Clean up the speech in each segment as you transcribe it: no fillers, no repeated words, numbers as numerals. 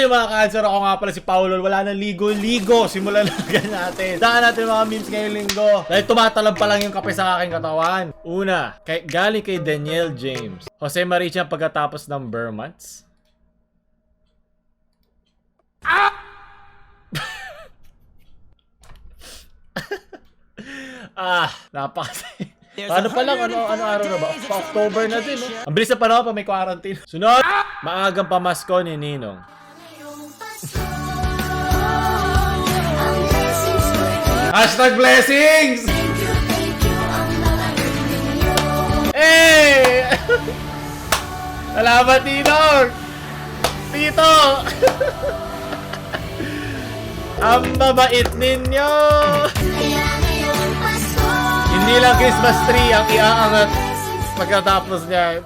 Ayun mga cancer, ako nga pala si Paolo. Wala nang ligo-ligo. Simulan na natin. Daan natin mga memes ngayong linggo. Dahil tumatalab pa lang yung kape sa aking katawan. Una, galing kay Daniel James. Jose Maricha pagkatapos ng Burmans. Napakasay. Ano pa lang, ano araw na ba? October na din, no? Ang bilis na panahon pa may quarantine. Sunod, maagang pamasko ni Ninong. Hashtag blessings! Hey! Salamat, Ninong! Tito! Ang babait ninyo! Hindi lang Christmas tree ang iaangat pagkatapos niya.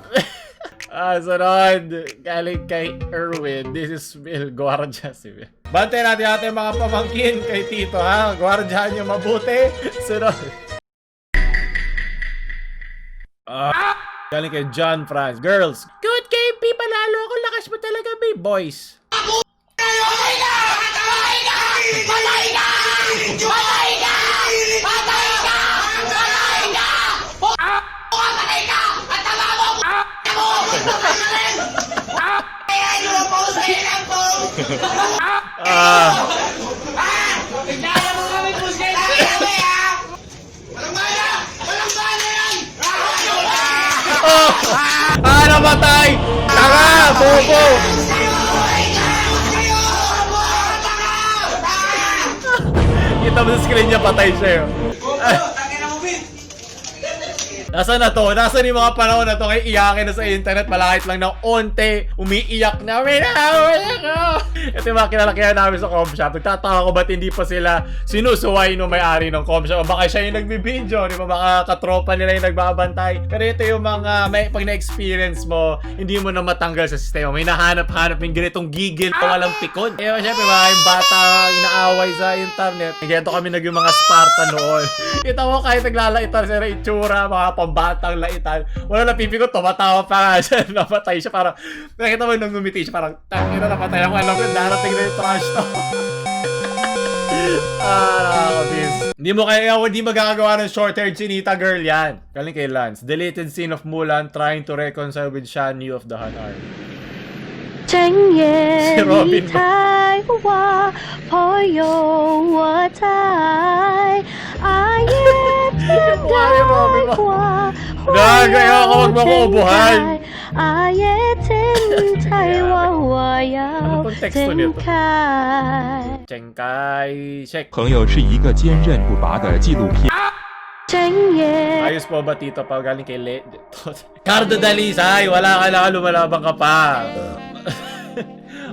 Sunod. Galing kay Erwin. This is Bill. Guardia si Bill. Bantay natin ating mga pamangkin kay Tito, ha? Guardiahan nyo mabuti. Sunod. Galing kay John Franz. Girls. Good game, P. Panalo ako. Lakas mo talaga, B. Boys. Patay ka! Patay ka! Patay ka! Patay ka! Patay ka! Patay ka! Patay ka! At tama mo! Mo! Patay ka rin! Ayan mo po sa ilang po! Tignan mo kami po sa ilang po! Walang bala! Walang bala yan! Namatay! Tanga! Bobo! Kita mo sa screen niya, patay siya yun. Nasaan na to? Nasaan yung mga panahon na to? Kaya iyakin na sa internet, malakit lang ng onte, umiiyak na, ito yung mga kinalakihan namin sa com shop. Nagtataka ko ba't hindi pa sila sinusuway nung may-ari ng com shop. O baka siya yung nagbibideo, di ba? Baka katropa nila yung nagbabantay. Pero ito yung mga, pag na-experience mo, hindi mo na matanggal sa sistema. May nahanap-hanap yung ganitong gigil pa walang pikon. Eh, syempre, mga yung bata inaaway sa internet. Ganito kami naging mga Spartan noon. Kita mo kahit naglalaitan sila itsura, mga pambatang laitan. Wala na pipi ko, tumatawa pa nga siya. Napatay siya, parang nakita mo nung ngumiti siya, parang tangina, napatay ako. Alam ko, darating na yung trash to. Nakakabis. Hindi magagawa ng short-haired chinita girl yan. Galing kay Lance. Deleted scene of Mulan trying to reconcile with Shan Yu of the Han Army. 正夜里太花，朋友我在，啊夜天的花，花开，啊夜天太晚，我要睁开。 Chengkai, check. 朋友是一个坚韧不拔的纪录片。 Ayos po ba, Tito? Pag galing kay Cardo Dalisay, wala ka na, lumalabang ka pa.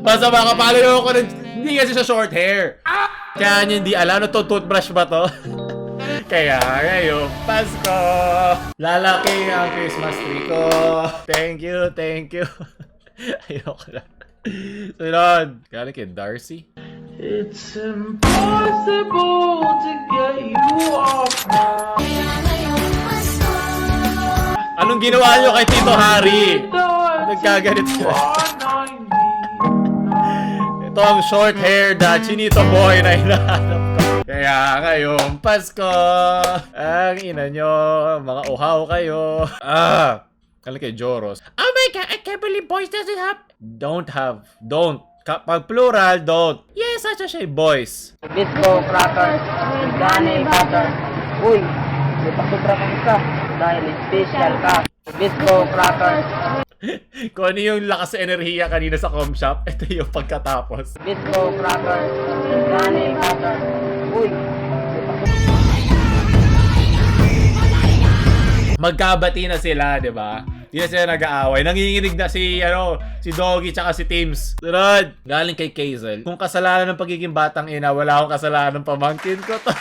Basta makapalo ko rin, hindi kasi sa short hair. Kaya niya hindi alam, ano to, toothbrush ba to? Kaya ngayon, Pasko! Lalaki ang Christmas tree ko. Thank you, thank you. Ayoko na. Sunod, galing kay Darcy. It's impossible to get you off my Anong ginawa nyo kay Tito Harry? Nagkaganito na. Ito ang short hair na chinito boy na hinahanap ko. Kaya ngayong Pasko, ang ina nyo, mga uhaw kayo. Kala kay Joros. Oh my God, I can't believe boys doesn't have. Don't. Pag plural, don't. Yes, such siya boys. Bisco, crackers, gani, butter. Uy, may pasubra ka isa dahil special ka. Bisco, crackers. Kung ano yung lakas sa enerhiya kanina sa com shop, ito yung pagkatapos. Bisco, crackers, gani, butter. Uy, may Magkabati na sila, di ba? Hindi na sila nag-aaway. Nanginginig na si Doggy tsaka si Teams. Sunod! Galing kay Kazel. Kung kasalanan ng pagiging batang ina, wala akong kasalanan ng pamangkin ko to.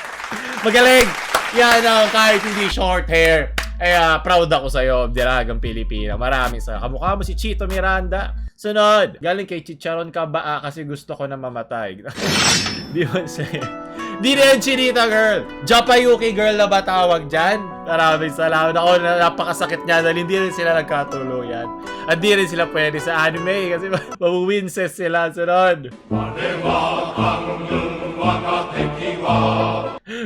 Magaling! Yan ang kahit hindi short hair. Proud ako sa'yo, Diragang Pilipina. Maraming sa kamukha mo si Chito Miranda. Sunod! Galing kay Chicharon Kabaa kasi gusto ko na mamatay. Beyonce. Di na yan Chinita Girl. Japayuki Girl na ba tawag dyan? Maraming salamat. Ako, napakasakit niya dahil hindi rin sila nagkatuluyan. At di rin sila pwede sa anime kasi mabuwinses sila. Sunod.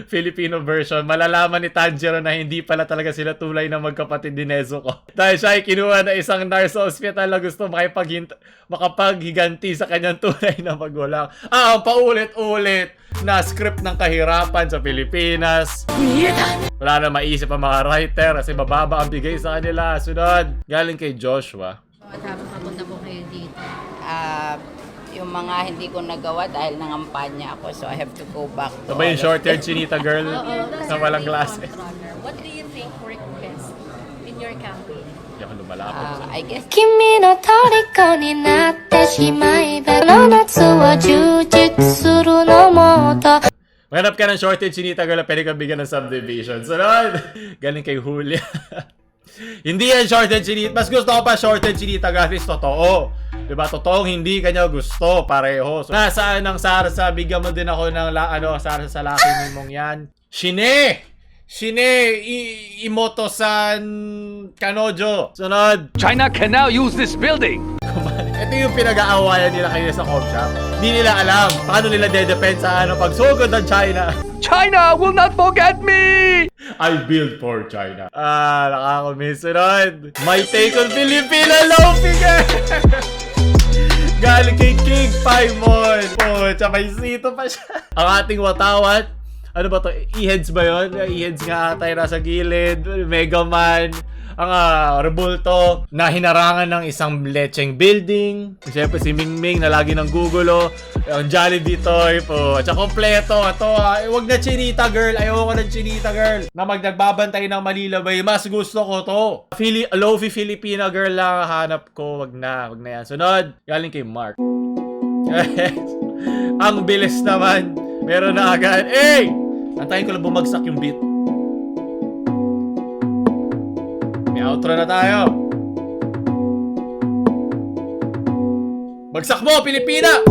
Filipino version. Malalaman ni Tanjiro na hindi pala talaga sila tulay na magkapatid ni Nezuko. Dahil siya ay kinuha na isang nurse sa ospital na gusto makapaghiganti sa kanyang tunay na magulang. Paulit-ulit na script ng kahirapan sa Pilipinas. Wala na maisip ang mga writer kasi mababa ang bigay sa kanila. Sunod. Galing kay Joshua. Tapos papunta po kayo dito. Yung mga hindi ko nagawa dahil nangampanya ako, so I have to go back to Ito ba yung all of short-haired Chinita Girl na walang glasses? What do you think worked best in your campaign? Hindi ako lumalapot. I guess 君の虜になってしまえばこの夏は充実するのもっと Maghanap ka ng short-haired Chinita Girl na pwede kang bigyan ng subdivision. Sunod! Galing kay Julia. Hindi yan short-haired Chinita. Mas gusto ko pa short-haired Chinita Girl. At least totoo. Diba? Totoong hindi kanya gusto. Pareho. So, nasaan ang Sarsa? Bigyan mo din ako ng Sarsa sa laki mong yan. Shine! Imoto-san Kanojo. Sunod. China can now use this building. Ito yung pinag-aawayan nila kayo sa com shop. Hindi nila alam paano nila dedepensa pag sugod ng China. China will not forget me! I build for China. Nakakamiss. Sunod. My take on Filipino low figure. Galing kay King Paimon. Tsaka may sito pa siya. Ang ating watawat. Ano ba to? E-heads ba yun? E-heads nga ata yung nasa gilid. Mega Man. Ang rebulto na hinarangan ng isang lecheng building. Siyempre si Mingming na lagi ng gugulo. Ang Jollibee Toy po. At saka kompleto. Ito wag na Chinita Girl. Ayoko ng Chinita Girl. Na nagbabantay ng Manila Bay. Mas gusto ko to. Lofi Filipina Girl lang hanap ko. Wag na yan. Sunod. Galing kay Mark. Ang bilis naman. Meron na agad. Antayin ko lang bumagsak yung beat. May outro na tayo. Bagsak mo, Pilipina!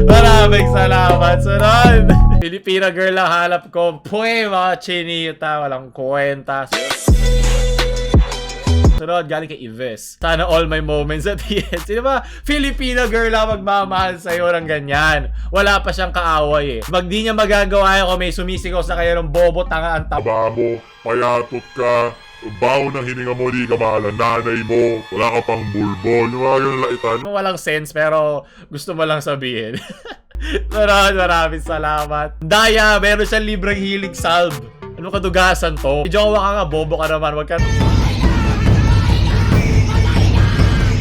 Maraming salamat. Sunod. Filipina Girl lang hanap ko. Mga Chinita. Walang kwenta. Sunod, galing kay Ives. Sana all my moments at the end. Sino ba? Filipina Girl lang magmamahal sa'yo ng ganyan. Wala pa siyang kaaway Pag di niya magagawa yun, kung may sumisigaw sa kanya ng bobo, tanga ang taba mo, payatot ka, baho ng hininga mo, di ka mahal ang nanay mo, wala ka pang bulbol, yung mga ganun laitan. Walang sense pero gusto mo lang sabihin. Maraming salamat. Daya, meron siyang libreng healing salve. Anong kadugasan to? Jowa ka nga, bobo ka naman. Wag ka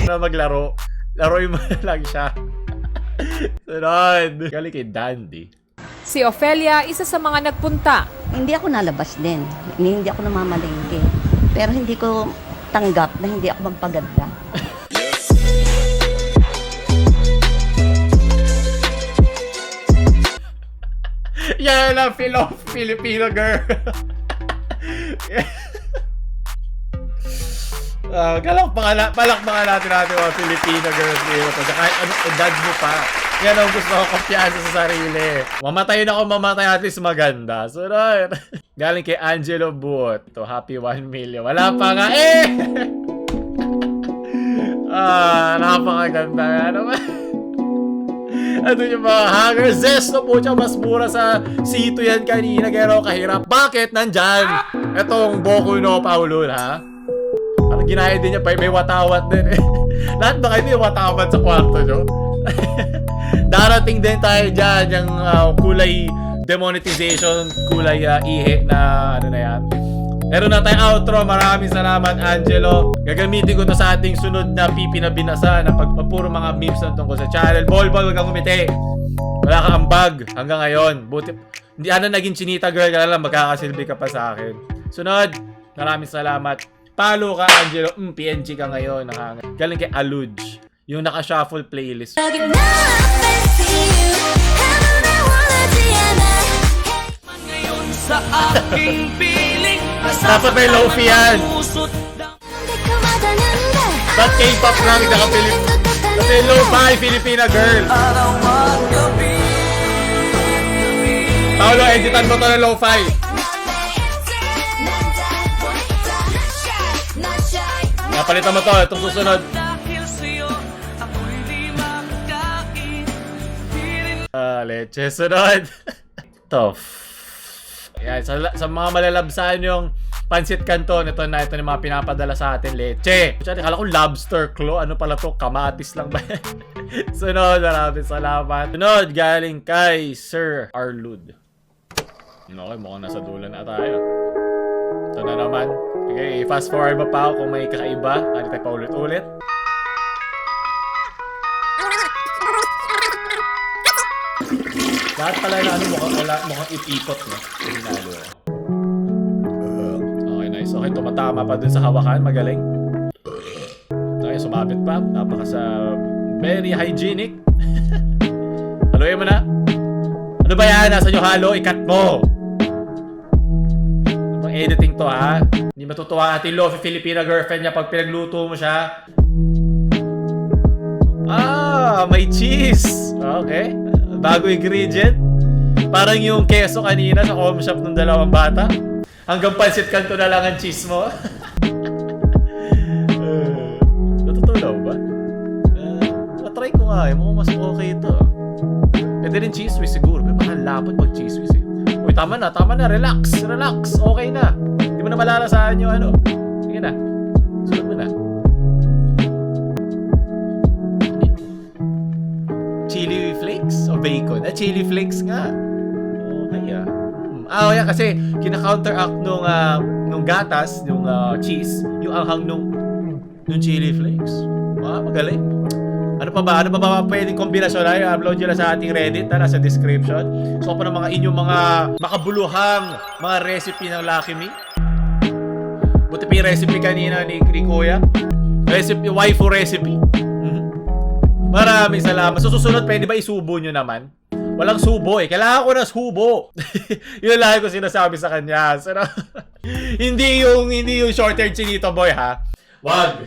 na maglaro. Laruin mo lang siya. Sunod. Galing kay Dandy. Si Ofelia, isa sa mga nagpunta. Hindi ako nalabas din. Hindi ako namamalengke. Pero hindi ko tanggap na hindi ako magpaganda. Yan ang Filipino Girl. Palakpakan natin mga Filipino girls dito. Kahit anong edad mo pa. Yan ang gusto ko, kumpiyansa sa sarili. Mamatay na ako, at least maganda. So, galing kay Angelo Buot. Ito, happy 1 million. Wala pa nga. Napakaganda nga naman. Ano yung mga hanger? Zesto po siya, mas mura sa sito yan kanina. Pero kahirap. Bakit nandyan? Etong Boku no Paulun, ha? Parang ginaya din niya, may watawat din Lahat ba kayo may watawat sa kwarto nyo? Darating din tayo dyan, yung kulay demonetization, kulay ihe na ano na yan. Meron na tayong outro. Maraming salamat, Angelo. Gagamitin ko to sa ating sunod na pipi na binasa na pagpapuro mga memes na tungkol sa channel. Bol, wag kang umiti. Wala ka ambag hanggang ngayon. Buti, hindi naging Chinita Girl ka lang, magkakasilbi ka pa sa akin. Sunod, maraming salamat. Follow ka, Angelo. PNG ka ngayon. Galing kay Aluj. Yung naka-shuffle playlist. Sa aking piling Dapat may lofi yan. Ba't K-pop lang, naka-Pilip? Say lo-fi Filipina girl. Araw at gabi. Paolo, editan mo to ng lo-fi. Napalitan mo to, itong susunod. Dahil sa'yo, ako'y di makakain. Leche, sunod. Tough. Yan, sa mga malalabsaan yung Pansit Canton, ito na yung mga pinapadala sa atin, leche. Kala ko lobster claw, ano pala to, kamatis lang ba yan? Sunod, maraming salamat. Sunod, galing kay Sir Arlud. Okay, mukhang nasa dulo na tayo. Ito na naman. Okay, fast forward mo pa ako kung may kakaiba. Ano tayo pa ulit-ulit? Lahat pala na ano, mukhang ipipot na. Hinalo ko. Okay, nice. Okay, tumatama pa dun sa hawakan. Magaling. Okay, sumabit pa. Very hygienic. Haluin mo na. Ano ba yan? Nasa nyo halo? Ikat mo. Ano bang editing to, ha? Hindi matutuwa ating Lofi Filipina girlfriend niya pag pinagluto mo siya. May cheese. Okay. Bago ingredient. Parang yung keso kanina sa home shop ng dalawang bata. Hanggang Pansit Canton na lang ang cheese mo. Natutunaw ba? Matry ko nga eh. Mukhang mas okay ito. Pwede rin cheese whiz siguro. Pero parang lapot pag cheese whiz eh. Uy, tama na. Relax. Okay na. Hindi mo na malalasaan yung ano. Sige na. Sunod mo na. Chili flakes o bacon? Chili flakes nga. Okay yeah. Yeah, kasi kina-counteract nung gatas, nung cheese, yung anghang nung chili flakes. Magaling. Ano pa ba pwedeng kombinasyon ay upload nyo lang sa ating Reddit, nasa description. So pa ng mga inyong mga makabuluhang mga recipe ng Lucky Me. Buti pa yung recipe kanina ni Kuya. Waifu recipe. Maraming salamat. So susunod, pwede ba isubo nyo naman? Walang subo eh. Kailangan ko na subo. Yun lang ko sinasabi sa kanya. So, hindi yung short-haired chinito boy ha. Wag.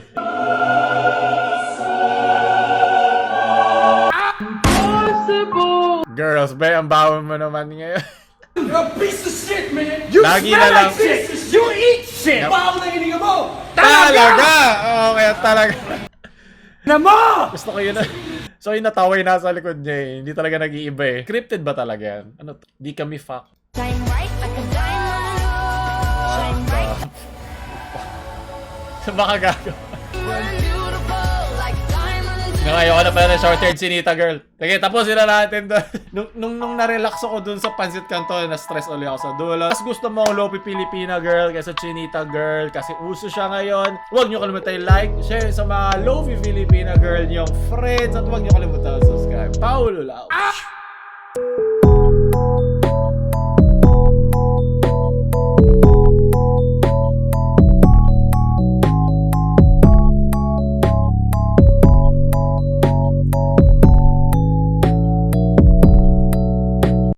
Girls, bay, ang bawal mo naman ngayon. You're a piece of shit, man! Lagi na lang. You eat shit! Bawal na hininga mo! Talaga! Okay, talaga. Namo! Gusto ko yun na. So yung natawa yung nasa likod niya eh. Hindi talaga nag-iiba eh. Scripted ba talaga yan? Ano to? Di kami fuck. Shine bright like a diamond. Shine bright. Baka gagawa. Beautiful like diamond. Ngayon na pala ng short-haired sinita girl. Sige, tapusin na natin doon. nung na-relax ako dun sa Pansit Canton, na-stress ulit ako sa dulo. Mas gusto mo ang Lofi Filipina girl kaysa Chinita girl kasi uso siya ngayon. Huwag nyo kalimutan like, share sa mga Lofi Filipina girl nyong friends at huwag nyo kalimutan subscribe. Paulo Lau.